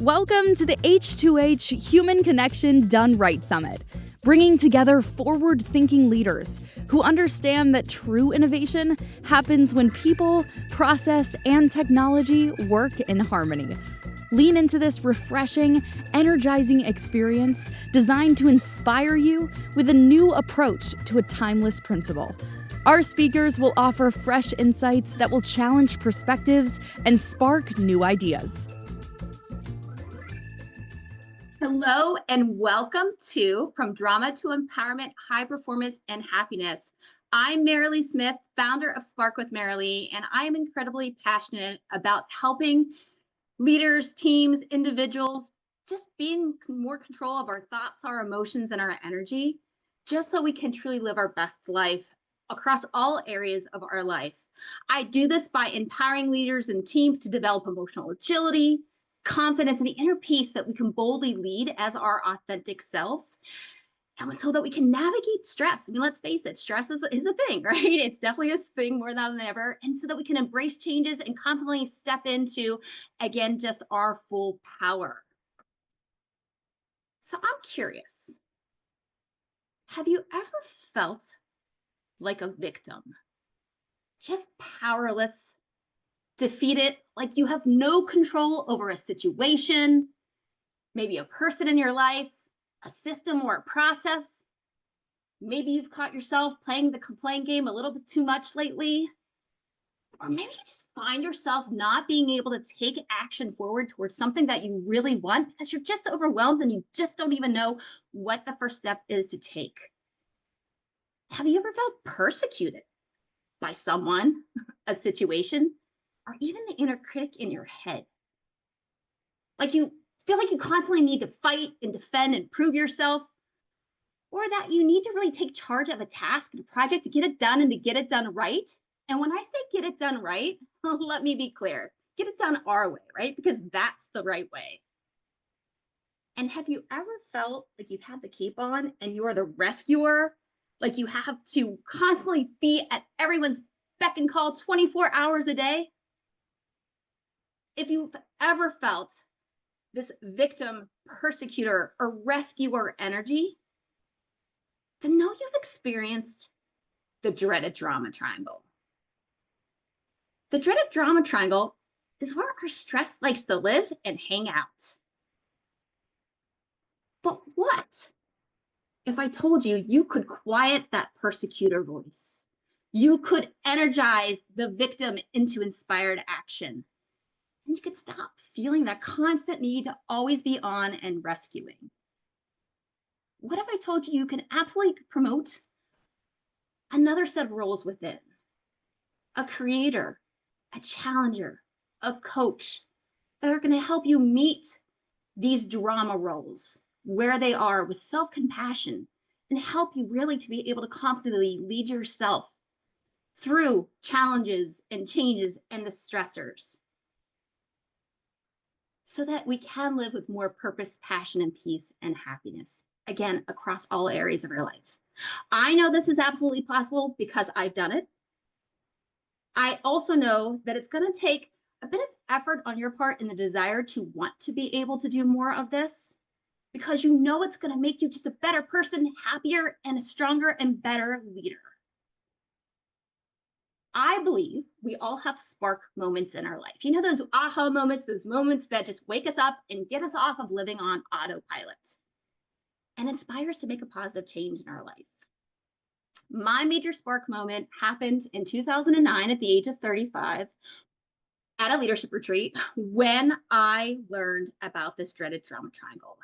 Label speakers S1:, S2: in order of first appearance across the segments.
S1: Welcome to the H2H Human Connection Done Right Summit, bringing together forward-thinking leaders who understand that true innovation happens when people, process, and technology work in harmony. Lean into this refreshing, energizing experience designed to inspire you with a new approach to a timeless principle. Our speakers will offer fresh insights that will challenge perspectives and spark new ideas.
S2: Hello and welcome to From Drama to Empowerment, High Performance and Happiness. I'm Merilee Smith, founder of Spark with Merilee, and I am incredibly passionate about helping leaders, teams, individuals, just being more control of our thoughts, our emotions, and our energy, just so we can truly live our best life across all areas of our life. I do this by empowering leaders and teams to develop emotional agility, confidence, and the inner peace that we can boldly lead as our authentic selves, and so that we can navigate stress. I mean, let's face it, stress is a thing, right? It's definitely a thing more than ever. And so that we can embrace changes and confidently step into, again, just our full power. So I'm curious, have you ever felt like a victim? Just powerless, defeated, like you have no control over a situation, maybe a person in your life, a system or a process. Maybe you've caught yourself playing the complaint game a little bit too much lately. Or maybe you just find yourself not being able to take action forward towards something that you really want because you're just overwhelmed and you just don't even know what the first step is to take. Have you ever felt persecuted by someone, a situation, or even the inner critic in your head? Like you feel like you constantly need to fight and defend and prove yourself, or that you need to really take charge of a task and a project to get it done and to get it done right. And when I say get it done right, let me be clear, get it done our way, right? Because that's the right way. And have you ever felt like you've had the cape on and you are the rescuer? Like you have to constantly be at everyone's beck and call 24 hours a day? If you've ever felt this victim, persecutor, or rescuer energy, then know you've experienced the dreaded drama triangle. The dreaded drama triangle is where our stress likes to live and hang out. But what if I told you you could quiet that persecutor voice? You could energize the victim into inspired action. And you could stop feeling that constant need to always be on and rescuing. What if I told you can absolutely promote another set of roles within? A creator, a challenger, a coach that are going to help you meet these drama roles where they are with self-compassion and help you really to be able to confidently lead yourself through challenges and changes and the stressors so that we can live with more purpose, passion, and peace and happiness, again, across all areas of our life. I know this is absolutely possible because I've done it. I also know that it's going to take a bit of effort on your part and the desire to want to be able to do more of this because you know it's going to make you just a better person, happier, and a stronger and better leader. I believe we all have spark moments in our life. You know, those aha moments, those moments that just wake us up and get us off of living on autopilot and inspire us to make a positive change in our life. My major spark moment happened in 2009 at the age of 35 at a leadership retreat when I learned about this dreaded drama triangle.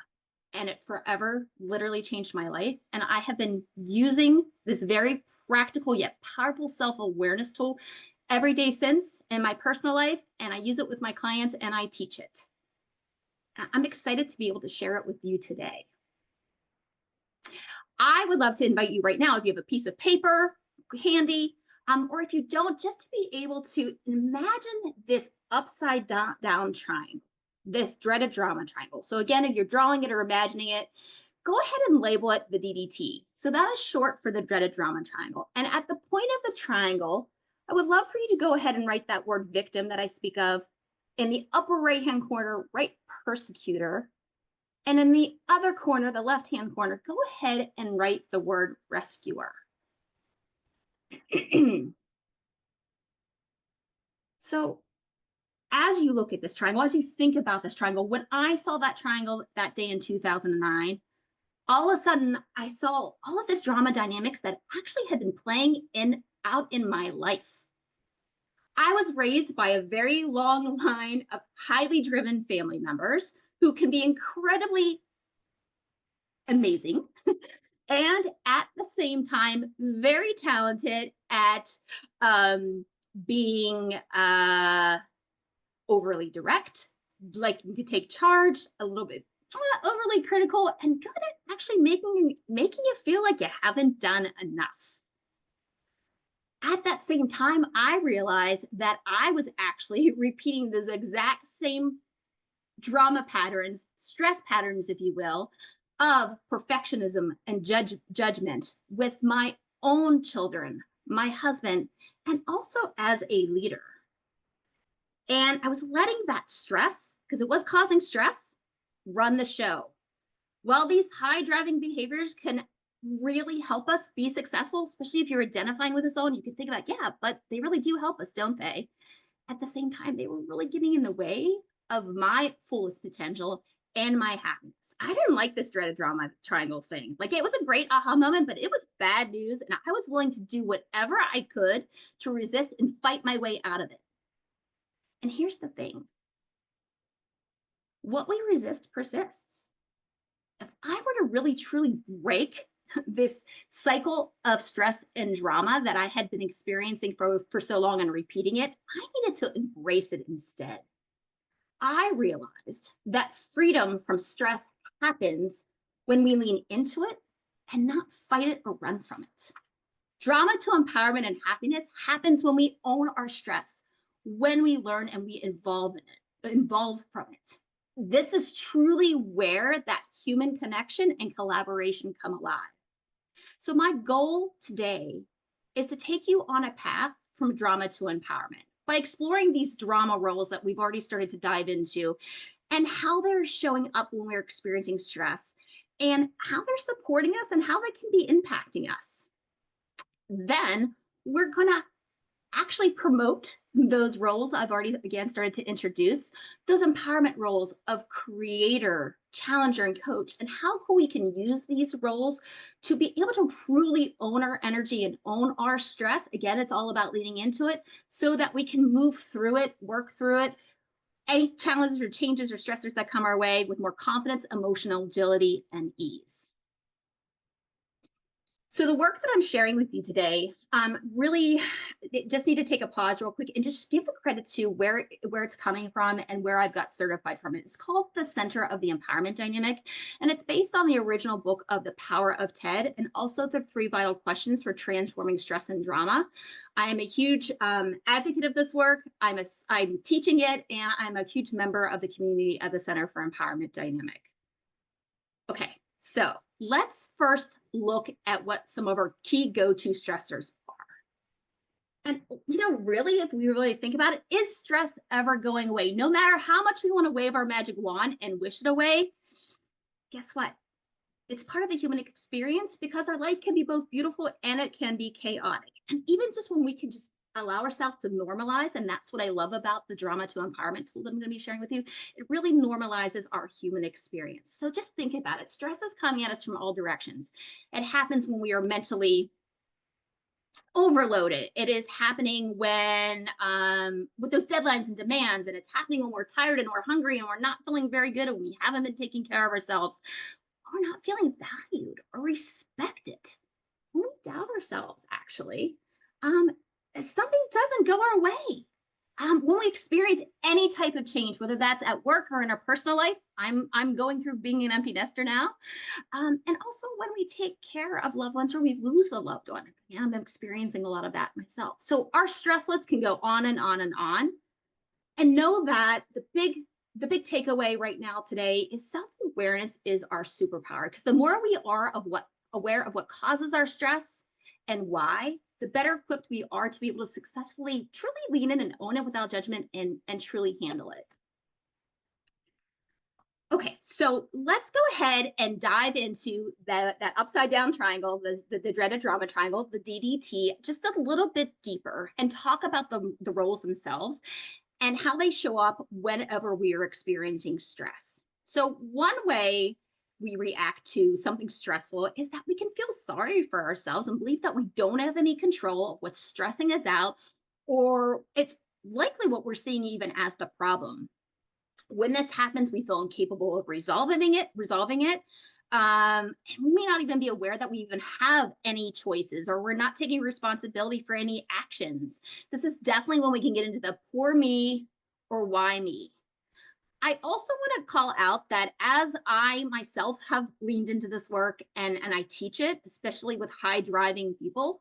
S2: And it forever literally changed my life. And I have been using this very practical yet powerful self-awareness tool every day since in my personal life. And I use it with my clients and I teach it. I'm excited to be able to share it with you today. I would love to invite you right now, if you have a piece of paper handy, or if you don't, just to be able to imagine this upside down triangle, this dreaded drama triangle. So again, if you're drawing it or imagining it, go ahead and label it the DDT. So that is short for the dreaded drama triangle. And at the point of the triangle, I would love for you to go ahead and write that word victim that I speak of In the upper right-hand corner, write persecutor. And in the other corner, the left-hand corner, go ahead and write the word rescuer. So as you look at this triangle, as you think about this triangle, when I saw that triangle that day in 2009, all of a sudden I saw all of this drama dynamics that actually had been playing out in my life. I was raised by a very long line of highly driven family members who can be incredibly amazing and at the same time very talented at being overly direct, liking to take charge, a little bit overly critical, and good at actually making you feel like you haven't done enough. At that same time, I realized that I was actually repeating those exact same drama patterns, stress patterns, if you will, of perfectionism and judgment with my own children, my husband, and also as a leader. And I was letting that stress, because it was causing stress, run the show. While these high driving behaviors can really help us be successful, especially if you're identifying with this own, you can think about, yeah, but they really do help us, don't they? At the same time, they were really getting in the way of my fullest potential and my happiness. I didn't like this dreaded drama triangle thing. Like, it was a great aha moment, but it was bad news. And I was willing to do whatever I could to resist and fight my way out of it. And here's the thing. What we resist persists. If I were to really truly break this cycle of stress and drama that I had been experiencing for so long and repeating it, I needed to embrace it instead. I realized that freedom from stress happens when we lean into it and not fight it or run from it. Drama to empowerment and happiness happens when we own our stress, when we learn and we evolve from it. This is truly where that human connection and collaboration come alive. So my goal today is to take you on a path from drama to empowerment by exploring these drama roles that we've already started to dive into and how they're showing up when we're experiencing stress and how they're supporting us and how they can be impacting us. Then we're going to actually promote those roles I've already, again, started to introduce, those empowerment roles of creator, challenger, and coach, and how we can use these roles to be able to truly own our energy and own our stress. Again, it's all about leaning into it so that we can move through it, work through it, any challenges or changes or stressors that come our way with more confidence, emotional agility, and ease. So the work that I'm sharing with you today, really just need to take a pause real quick and just give the credit to where it's coming from and where I've got certified from it. It's called The Center of the Empowerment Dynamic, and it's based on the original book of The Power of TED and also the 3 Vital Questions for Transforming Stress and Drama. I am a huge advocate of this work. I'm teaching it, and I'm a huge member of the community of the Center for Empowerment Dynamic. Okay, so let's first look at what some of our key go-to stressors are. And, really, if we really think about it, is stress ever going away? No matter how much we want to wave our magic wand and wish it away, guess what? It's part of the human experience because our life can be both beautiful and it can be chaotic. And even just when we can just allow ourselves to normalize, and that's what I love about the Drama to Empowerment tool that I'm going to be sharing with you, it really normalizes our human experience. So just think about it. Stress is coming at us from all directions. It happens when we are mentally overloaded. It is happening when with those deadlines and demands, and it's happening when we're tired and we're hungry and we're not feeling very good and we haven't been taking care of ourselves. We're not feeling valued or respected. When we doubt ourselves, actually, something doesn't go our way. When we experience any type of change, whether that's at work or in our personal life, I'm going through being an empty nester now. And also when we take care of loved ones or we lose a loved one. Yeah, I'm experiencing a lot of that myself. So our stress list can go on and on and on. And know that the big takeaway right now today is self-awareness is our superpower. Because the more we are aware of what causes our stress and why, the better equipped we are to be able to successfully truly lean in and own it without judgment and truly handle it. Okay, so let's go ahead and dive into that upside down triangle, the dreaded drama triangle, the DDT, just a little bit deeper and talk about the roles themselves and how they show up whenever we are experiencing stress. So one way we react to something stressful is that we can feel sorry for ourselves and believe that we don't have any control of what's stressing us out, or it's likely what we're seeing even as the problem. When this happens, we feel incapable of resolving it. And we may not even be aware that we even have any choices or we're not taking responsibility for any actions. This is definitely when we can get into the poor me or why me. I also want to call out that as I myself have leaned into this work and I teach it, especially with high driving people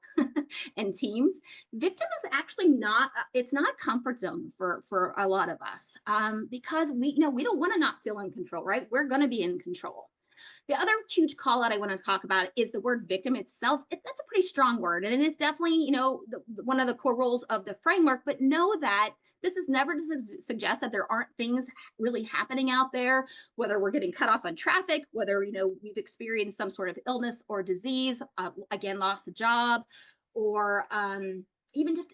S2: and teams, victim is actually not, it's not a comfort zone for a lot of us, because we don't want to not feel in control, right? We're going to be in control. The other huge call out I want to talk about is the word victim itself. That's a pretty strong word, and it is definitely, one of the core roles of the framework. But know that this is never to suggest that there aren't things really happening out there, whether we're getting cut off on traffic, whether we've experienced some sort of illness or disease, again, lost a job, or even just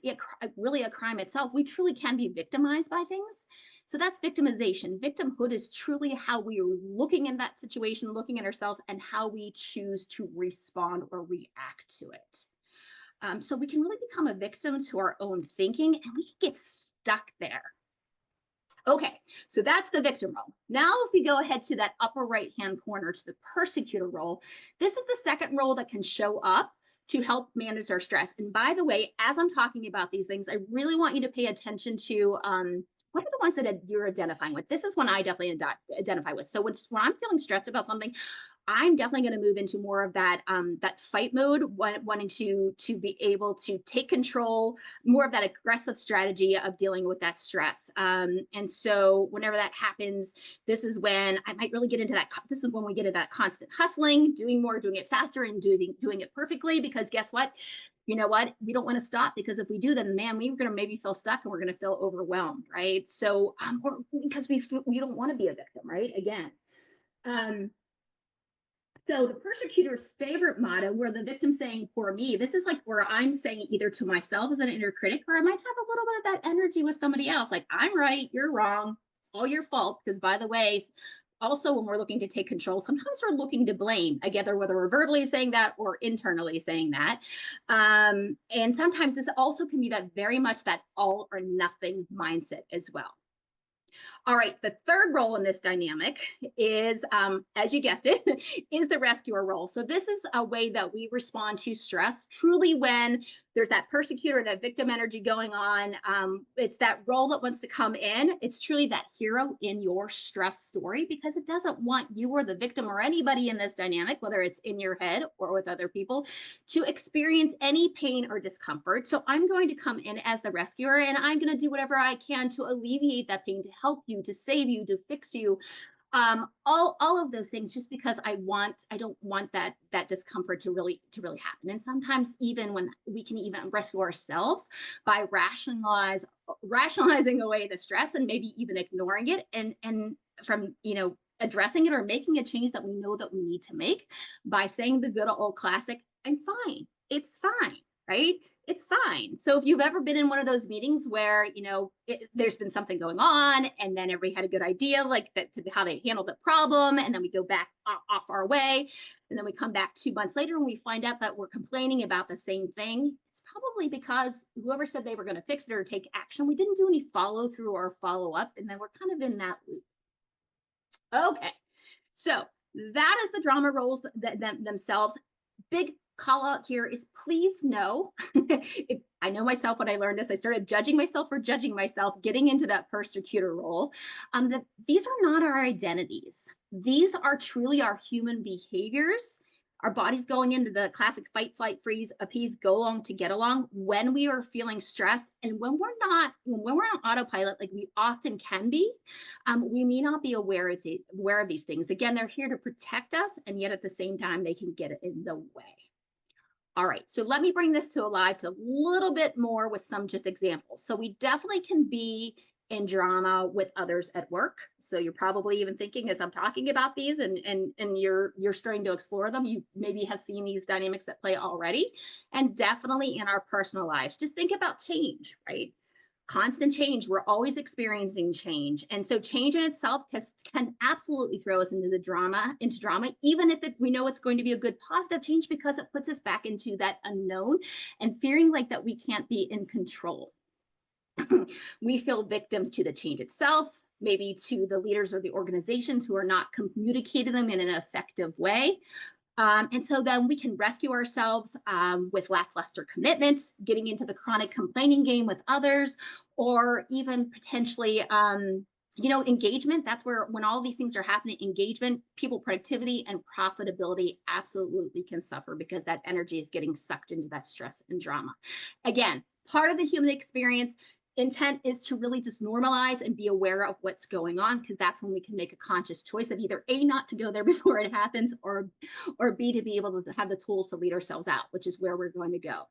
S2: really a crime itself. We truly can be victimized by things. So that's victimization. Victimhood is truly how we are looking in that situation, looking at ourselves, and how we choose to respond or react to it. So we can really become a victim to our own thinking, and we can get stuck there. Okay, so that's the victim role. Now, if we go ahead to that upper right-hand corner to the persecutor role, this is the second role that can show up to help manage our stress. And by the way, as I'm talking about these things, I really want you to pay attention to what are the ones that you're identifying with. This is one I definitely identify with. So when I'm feeling stressed about something, I'm definitely going to move into more of that that fight mode, wanting to be able to take control, more of that aggressive strategy of dealing with that stress. And so whenever that happens, this is when I might really get into that. This is when we get into that constant hustling, doing more, doing it faster, and doing it perfectly. Because guess what? You know what? We don't want to stop, because if we do, then man, we're going to maybe feel stuck and we're going to feel overwhelmed, right? So, or because we don't want to be a victim, right? Again. So the persecutor's favorite motto, where the victim's saying, "Poor me," this is like where I'm saying either to myself as an inner critic, or I might have a little bit of that energy with somebody else. Like, I'm right, you're wrong, it's all your fault. Because by the way, also when we're looking to take control, sometimes we're looking to blame, again, whether we're verbally saying that or internally saying that. And sometimes this also can be that very much that all or nothing mindset as well. All right, the third role in this dynamic is, as you guessed it, is the rescuer role. So this is a way that we respond to stress, truly when there's that persecutor, that victim energy going on. It's that role that wants to come in. It's truly that hero in your stress story, because it doesn't want you or the victim or anybody in this dynamic, whether it's in your head or with other people, to experience any pain or discomfort. So I'm going to come in as the rescuer, and I'm going to do whatever I can to alleviate that pain, to help you, to save you, to fix you, all of those things, just because I don't want that discomfort to really happen. And sometimes even when we can even rescue ourselves by rationalizing away the stress and maybe even ignoring it, and from addressing it or making a change that we know that we need to make, by saying the good old classic, "I'm fine, it's fine." Right? It's fine. So if you've ever been in one of those meetings where, there's been something going on, and then everybody had a good idea, like that, to how to handle the problem. And then we go back off our way. And then we come back 2 months later and we find out that we're complaining about the same thing. It's probably because whoever said they were going to fix it or take action, we didn't do any follow through or follow up. And then we're kind of in that loop. Okay. So that is the drama roles themselves. Big call out here is, please know, if I know myself when I learned this, I started judging myself for judging myself, getting into that persecutor role, that these are not our identities. These are truly our human behaviors. Our body's going into the classic fight, flight, freeze, appease, go along to get along when we are feeling stressed. And when we're on autopilot, like we often can be, we may not be aware of these things. Again, they're here to protect us, and yet at the same time, they can get in the way. All right, so let me bring this to alive to a little bit more with some just examples. So we definitely can be in drama with others at work. So you're probably even thinking as I'm talking about these and you're starting to explore them, you maybe have seen these dynamics at play already, and definitely in our personal lives. Just think about change, right? Constant change. We're always experiencing change. And so change in itself can absolutely throw us into drama, even if we know it's going to be a good positive change, because it puts us back into that unknown and fearing like that we can't be in control. We feel victims to the change itself, maybe to the leaders or the organizations who are not communicating them in an effective way. And so then we can rescue ourselves with lackluster commitment, getting into the chronic complaining game with others, or even potentially, engagement. That's where, when all these things are happening, engagement, people productivity, and profitability absolutely can suffer because that energy is getting sucked into that stress and drama. Again, part of the human experience. Intent is to really just normalize and be aware of what's going on, because that's when we can make a conscious choice of either A, not to go there before it happens, or B, to be able to have the tools to lead ourselves out, which is where we're going to go.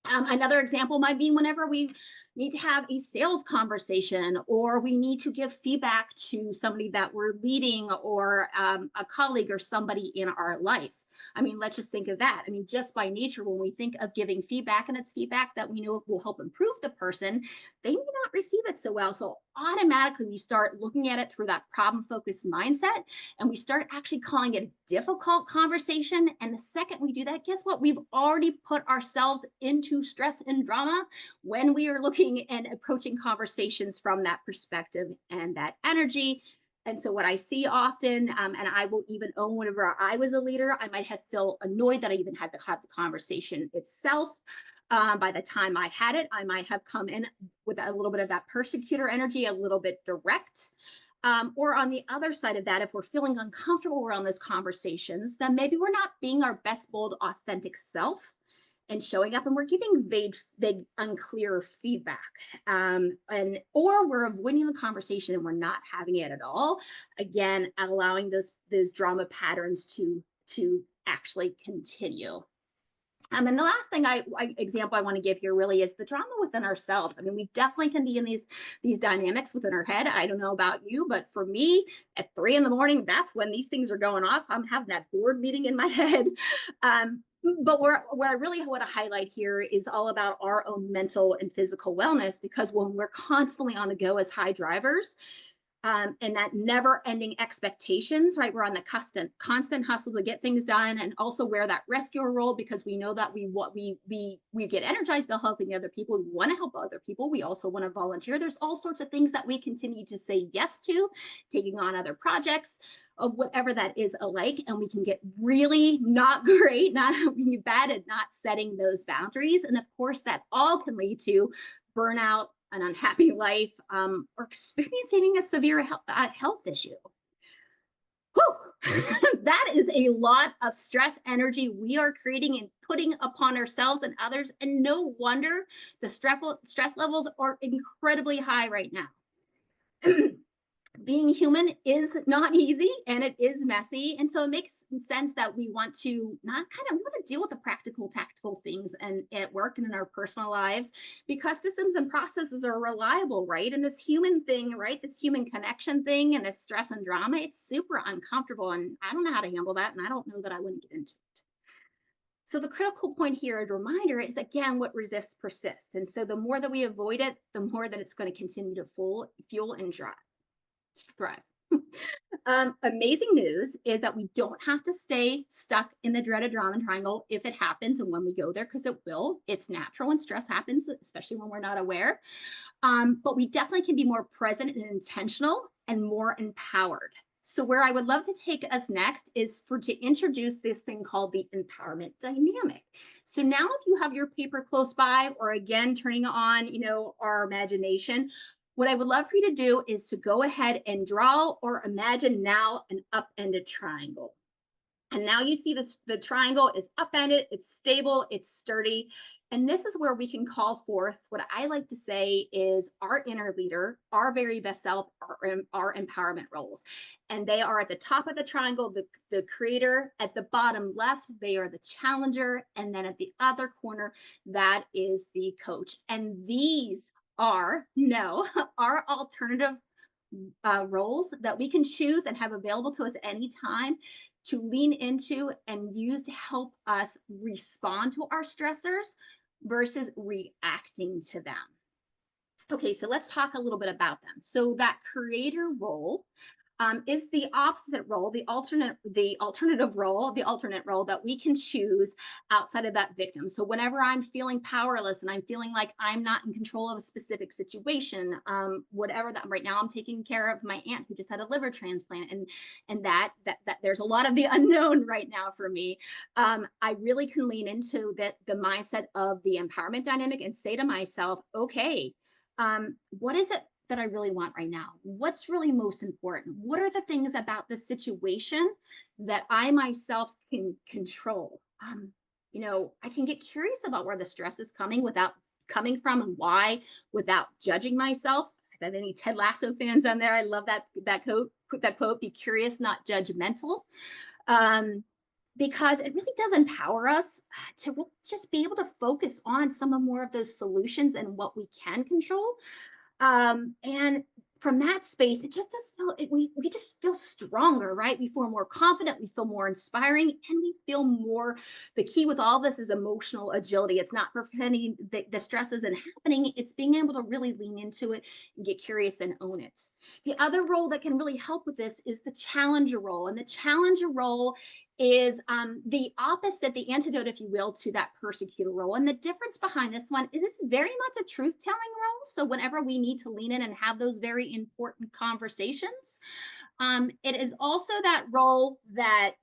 S2: Another example might be whenever we need to have a sales conversation, or we need to give feedback to somebody that we're leading, or a colleague or somebody in our life. I mean, let's just think of that. I mean, just by nature, when we think of giving feedback and it's feedback that we know will help improve the person, they may not receive it so well. So automatically we start looking at it through that problem focused mindset, and we start actually calling it a difficult conversation. And the second we do that, guess what? We've already put ourselves into stress and drama when we are looking and approaching conversations from that perspective and that energy. And so what I see often, and I will even own, whenever I was a leader, I might have felt annoyed that I even had to have the conversation itself. By the time I had it, I might have come in with a little bit of that persecutor energy, a little bit direct. Or on the other side of that, if we're feeling uncomfortable around those conversations, then maybe we're not being our best, bold, authentic self and showing up, and we're giving vague, unclear feedback, or we're avoiding the conversation and we're not having it at all. Again, allowing those drama patterns to actually continue. And the last example I want to give here really is the drama within ourselves. I mean, we definitely can be in these dynamics within our head. I don't know about you, but for me, at 3 a.m, that's when these things are going off. I'm having that board meeting in my head. But where I really want to highlight here is all about our own mental and physical wellness, because when we're constantly on the go as high drivers, and that never ending expectations, right? We're on the constant hustle to get things done, and also wear that rescuer role, because we know that we get energized by helping other people. We want to help other people. We also want to volunteer. There's all sorts of things that we continue to say yes to, taking on other projects of whatever that is alike. And we can get really not great, not being bad at not setting those boundaries. And of course, that all can lead to burnout, an unhappy life, or experiencing a severe health issue. That is a lot of stress energy we are creating and putting upon ourselves and others. And no wonder the stress levels are incredibly high right now. Being human is not easy, and it is messy. And so it makes sense that we want to deal with the practical, tactical things and at work and in our personal lives, because systems and processes are reliable, right? And this human thing, right? This human connection thing and this stress and drama, it's super uncomfortable. And I don't know how to handle that. And I don't know that I wouldn't get into it. So the critical point here, a reminder, is again, what resists persists. And so the more that we avoid it, the more that it's going to continue to fuel and thrive. Amazing news is that we don't have to stay stuck in the dreaded drama triangle if it happens and when we go there, because it will. It's natural when stress happens, especially when we're not aware. But we definitely can be more present and intentional and more empowered. So where I would love to take us next is to introduce this thing called the empowerment dynamic. So now if you have your paper close by, or again, turning on, our imagination, what I would love for you to do is to go ahead and draw or imagine now an upended triangle. And now you see the triangle is upended, it's stable, it's sturdy. And this is where we can call forth what I like to say is our inner leader, our very best self, our empowerment roles. And they are at the top of the triangle, the creator. At the bottom left, they are the challenger. And then at the other corner, that is the coach. And these are, no, our alternative roles that we can choose and have available to us at any time to lean into and use to help us respond to our stressors versus reacting to them. Okay, so let's talk a little bit about them. So that creator role is the opposite role, the alternate role that we can choose outside of that victim. So whenever I'm feeling powerless and I'm feeling like I'm not in control of a specific situation, whatever that right now, I'm taking care of my aunt who just had a liver transplant, and that there's a lot of the unknown right now for me. I really can lean into the mindset of the empowerment dynamic and say to myself, okay, what is it that I really want right now? What's really most important? What are the things about the situation that I myself can control? I can get curious about where the stress is coming from and why, without judging myself. If I have any Ted Lasso fans on there, I love that quote, be curious, not judgmental. Because it really does empower us to really just be able to focus on some of more of those solutions and what we can control. And from that space, it just does feel we just feel stronger, right? We feel more confident, we feel more inspiring, and we feel more. The key with all this is emotional agility. It's not pretending the stress isn't happening, it's being able to really lean into it and get curious and own it. The other role that can really help with this is the challenger role. And the challenger role is the opposite, the antidote, if you will, to that persecutor role. And the difference behind this one is this is very much a truth telling role. So whenever we need to lean in and have those very important conversations, it is also that role that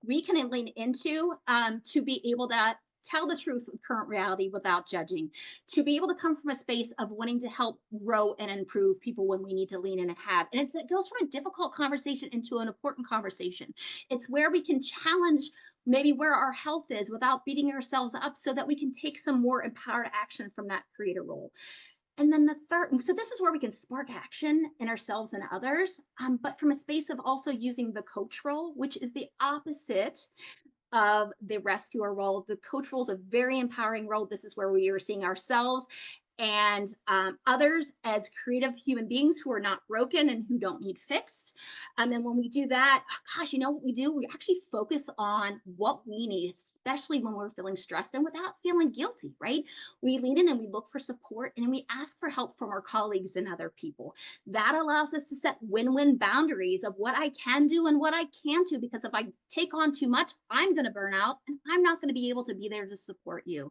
S2: we can lean into to be able to tell the truth of current reality without judging, to be able to come from a space of wanting to help grow and improve people when we need to lean in and have. And it goes from a difficult conversation into an important conversation. It's where we can challenge maybe where our health is without beating ourselves up so that we can take some more empowered action from that creator role. And then the third, so this is where we can spark action in ourselves and others, but from a space of also using the coach role, which is the opposite of the rescuer role. The coach role is a very empowering role. This is where we are seeing ourselves and others as creative human beings who are not broken and who don't need fixed. And when we do that, gosh, you know what we do? We actually focus on what we need, especially when we're feeling stressed and without feeling guilty, right? We lean in and we look for support and we ask for help from our colleagues and other people. That allows us to set win-win boundaries of what I can do and what I can't do, because if I take on too much, I'm going to burn out and I'm not going to be able to be there to support you.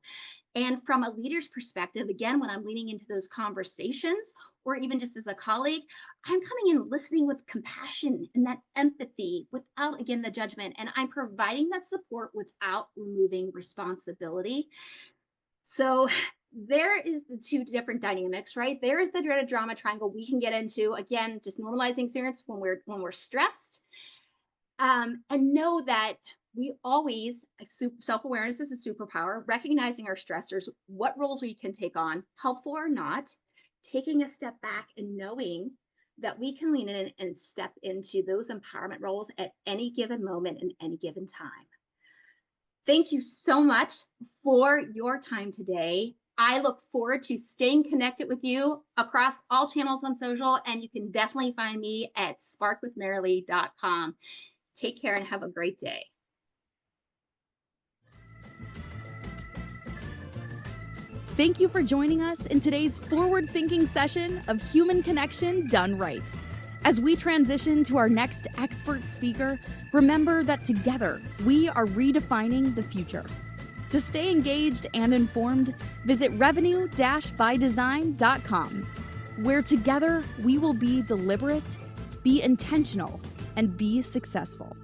S2: And from a leader's perspective, again, when I'm leaning into those conversations, or even just as a colleague, I'm coming in listening with compassion and that empathy without, again, the judgment. And I'm providing that support without removing responsibility. So there is the two different dynamics, right? There is the dreaded drama triangle we can get into, again, just normalizing experience when we're stressed. And know that we always, self-awareness is a superpower, recognizing our stressors, what roles we can take on, helpful or not, taking a step back and knowing that we can lean in and step into those empowerment roles at any given moment and any given time. Thank you so much for your time today. I look forward to staying connected with you across all channels on social, and you can definitely find me at sparkwithmerilee.com. Take care and have a great day.
S1: Thank you for joining us in today's forward-thinking session of Human Connection Done Right. As we transition to our next expert speaker, remember that together we are redefining the future. To stay engaged and informed, visit revenue-bydesign.com, where together we will be deliberate, be intentional, and be successful.